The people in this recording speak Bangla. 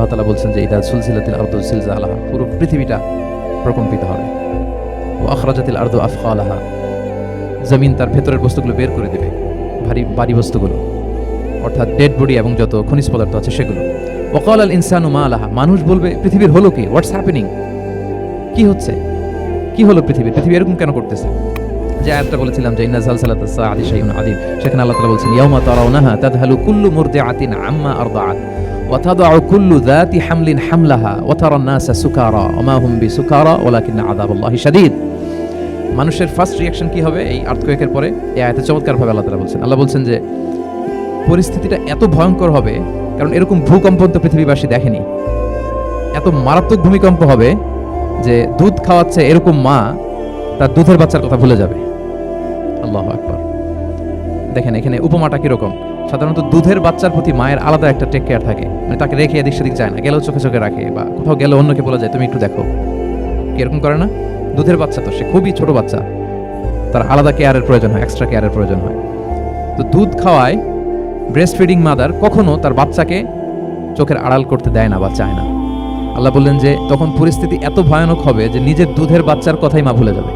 আল্লাহ তাআলা বলছেন যে ইদা সুলসিলাতিল আরদু জিলজালাহা, পুরো পৃথিবীটা প্রকম্পিত হবে। ওয়া আখরাজাতিল আরদু আফখালাহা, জমিন তার ভেতরের বস্তুগুলো বের করে দেবে, ভারী বস্তুগুলো, অর্থাৎ ডেড বডি এবং যত খনিজ পদার্থ আছে সেগুলো। ওয়া ক্বালাল ইনসানু মা লাহা, মানুষ বলবে পৃথিবীর হলো কি, হোয়াটস হ্যাপেনিং, কি হচ্ছে, কি হলো পৃথিবী এরকম কেন করতেছে। যে আয়াতটা বলেছিলাম যে ইন্না যালজালাতাস সাআতি শাইউন আযীম, সেখানে আল্লাহ তাআলা বলছেন ইয়াউমা তারাউনাহা তাযহালু কুল্লু মুরদিআতিন আম্মা আরদাআত ওয়া তাদউ কুল্লু যাতি হামলিন হামলাহা ওয়া তারান নাসা সুকারা ওয়া মা হুম বিসুকারা ওয়ালাকিন্না আযাবাল্লাহি শাদীদ। মানুষের ফার্স্ট রিঅ্যাকশন কি হবে এই আর্থকোয়েকের পরে? এই আয়াতে চমৎকারভাবে আল্লাহ তাআলা বলছেন। আল্লাহ বলছেন যে পরিস্থিতিটা এত ভয়ঙ্কর হবে, কারণ এরকম ভূকম্প তো পৃথিবীবাসী দেখেনি। এত মারাত্মক ভূমিকম্প হবে যে দুধ খাওয়াচ্ছে এরকম মা তার দুধের বাচ্চার কথা ভুলে যাবে। আল্লাহু আকবার। দেখেন এখানে উপমাটা কিরকম। সাধারণত দুধের বাচ্চার প্রতি মায়ের আলাদা একটা টেক কেয়ার থাকে, মানে তাকে রেখে এদিক সেদিক যায় না, গেলেও চোখে চোখে রাখে, বা কোথাও গেলে অন্যকে বলা যায় তুমি একটু দেখো, এরকম করে না? দুধের বাচ্চা তো সে খুবই ছোট বাচ্চা, তার আলাদা কেয়ারের প্রয়োজন হয়, এক্সট্রা কেয়ারের প্রয়োজন হয়। তো দুধ খাওয়ায় ব্রেস্ট ফিডিং মাদার কখনো তার বাচ্চাকে চোখের আড়াল করতে দেয় না বা চায় না। আল্লাহ বললেন যে তখন পরিস্থিতি এত ভয়ানক হবে যে নিজের দুধের বাচ্চার কথাই মা ভুলে যাবে।